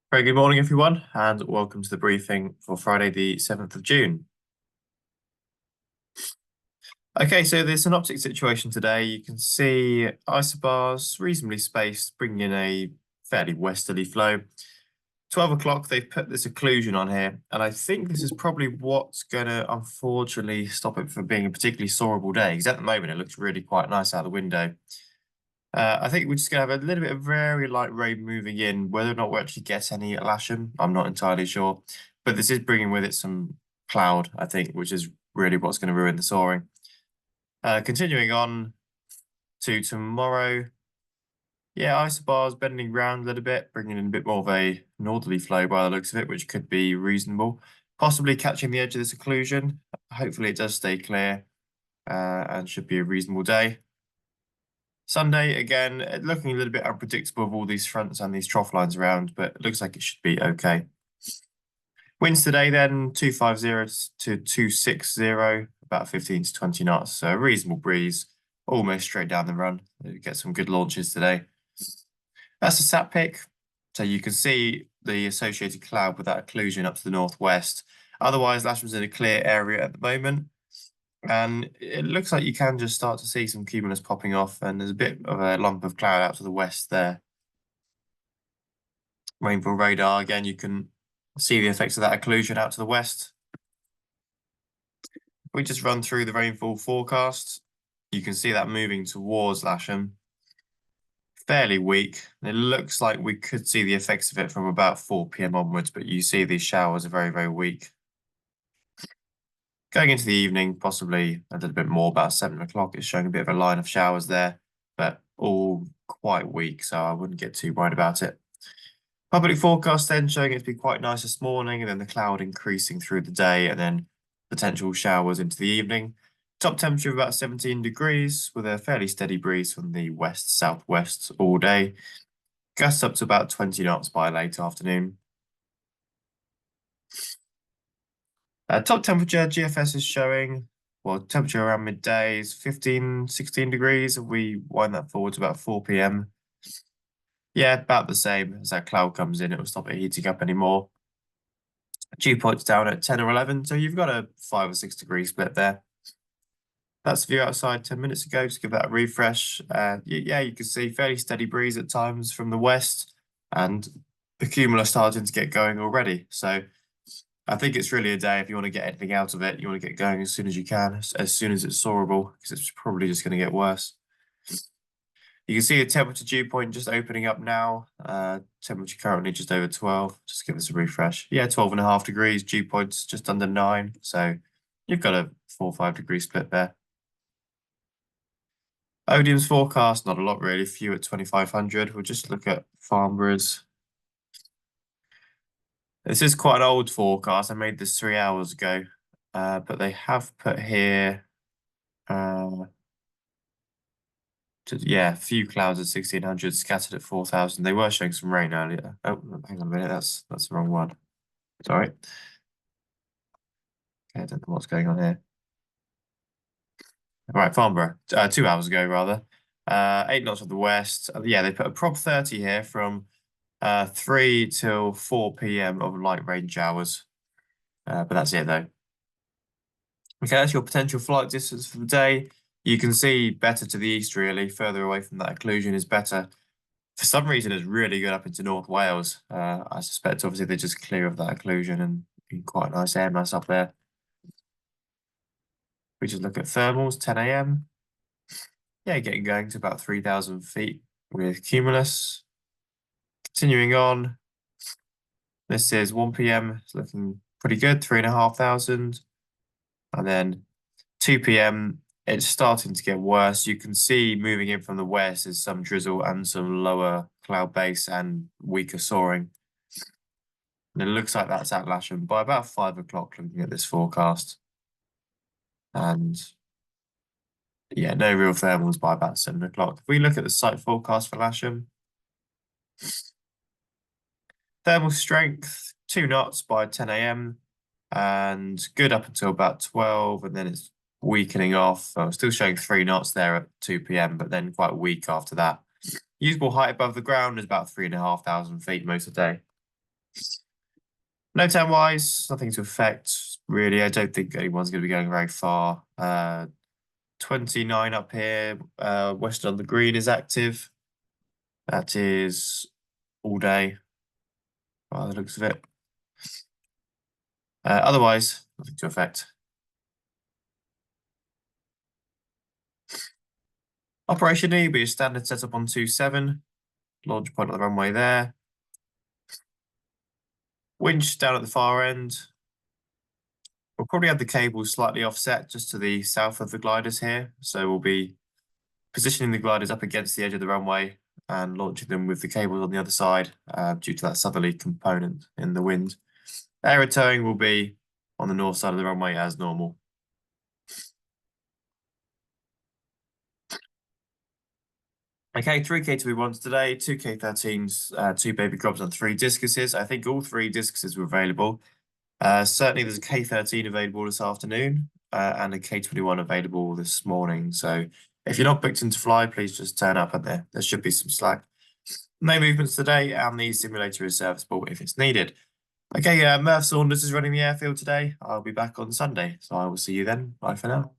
Very good morning, everyone, and welcome to the briefing for Friday, the 7th of June. Okay, so the synoptic situation today, you can see isobars reasonably spaced, bringing in a fairly westerly flow. 12 o'clock, they've put this occlusion on here, and I think this is probably what's going to unfortunately stop it from being a particularly soarable day, because at the moment it looks really quite nice out the window. I think we're just going to have a little bit of very light rain moving in. Whether or not we actually get any at Lasham, I'm not entirely sure. But this is bringing with it some cloud, I think, which is really what's going to ruin the soaring. Continuing on to tomorrow. Yeah, isobars bending round a little bit, bringing in a bit more of a northerly flow by the looks of it, which could be reasonable. Possibly catching the edge of this occlusion. Hopefully it does stay clear and should be a reasonable day. Sunday, again, looking a little bit unpredictable with all these fronts and these trough lines around, but it looks like it should be okay. Winds today then, 250 to 260, about 15 to 20 knots. So a reasonable breeze, almost straight down the run. Get some good launches today. That's a sat pic. So you can see the associated cloud with that occlusion up to the northwest. Otherwise, Lasham's in a clear area at the moment. And it looks like you can just start to see some cumulus popping off, and there's a bit of a lump of cloud out to the west there. Rainfall radar, again, you can see the effects of that occlusion out to the west. If we just run through the rainfall forecast, you can see that moving towards Lasham. Fairly weak. It looks like we could see the effects of it from about 4 p.m. onwards, but you see these showers are very, very weak. Going into the evening, possibly a little bit more, about 7 o'clock, it's showing a bit of a line of showers there, but all quite weak, so I wouldn't get too worried about it. Public forecast then showing it to be quite nice this morning, and then the cloud increasing through the day, and then potential showers into the evening. Top temperature of about 17 degrees, with a fairly steady breeze from the west-southwest all day. Gusts up to about 20 knots by late afternoon. Top temperature, GFS is showing, well, temperature around midday is 15, 16 degrees. If we wind that forward to about 4 p.m. Yeah, about the same. As that cloud comes in, it will stop it heating up anymore. Dew point's down at 10 or 11, so you've got a 5 or 6 degree split there. That's the view outside 10 minutes ago. Just give that a refresh. Yeah, you can see fairly steady breeze at times from the west, and the cumulus starting to get going already. So I think it's really a day, if you want to get anything out of it, you want to get going as soon as you can, as soon as it's soarable, because it's probably just going to get worse. You can see the temperature dew point just opening up now. Temperature currently just over 12. Just give us a refresh. Yeah, 12.5 degrees. Dew point's just under 9. So you've got a 4 or 5 degree split there. Odium's forecast, not a lot really. Few at 2,500. We'll just look at Farnborough's. This is quite an old forecast. I made this 3 hours ago, but they have put here, yeah, a few clouds at 1,600, scattered at 4,000. They were showing some rain earlier. Oh, hang on a minute, that's the wrong one. Sorry. Okay, I don't know what's going on here. Right, Farnborough, 2 hours ago rather. 8 knots of the west. Yeah, they put a prop 30 here from 3 till 4 p.m. of light rain showers. But that's it though. Okay, that's your potential flight distance for the day. You can see better to the east, really. Further away from that occlusion is better. For some reason, it's really good up into North Wales. I suspect, obviously, they're just clear of that occlusion and been quite nice air mass up there. We just look at thermals, 10 a.m. Yeah, getting going to about 3,000 feet with cumulus. Continuing on, this is 1 p.m. It's looking pretty good, 3,500. And then 2 p.m., it's starting to get worse. You can see moving in from the west is some drizzle and some lower cloud base and weaker soaring. And it looks like that's at Lasham by about 5 o'clock looking at this forecast. And yeah, no real thermals by about 7 o'clock. If we look at the site forecast for Lasham, thermal strength 2 knots by 10 a.m. and good up until about 12, and then it's weakening off. Still showing 3 knots there at 2 p.m, but then quite weak after that. Usable height above the ground is about 3,500 feet most of the day. No time wise, nothing to affect really. I don't think anyone's going to be going very far. 29 up here. Western on the green is active. That is all day by the looks of it. Otherwise, nothing to affect. Operationally, will be a standard setup on 27. Launch point on the runway there. Winch down at the far end. We'll probably have the cable slightly offset just to the south of the gliders here. So we'll be positioning the gliders up against the edge of the runway and launching them with the cables on the other side due to that southerly component in the wind. Aero towing will be on the north side of the runway as normal. Okay, 3 K2B1s today, 2 K13s, 2 baby grubs and 3 discuses. I think all 3 discuses were available. Certainly there's a K13 available this afternoon and a K21 available this morning. So if you're not booked in to fly, please just turn up and there should be some slack. No movements today, and the simulator is serviceable if it's needed. Okay, Murph Saunders is running the airfield today. I'll be back on Sunday, so I will see you then. Bye for now.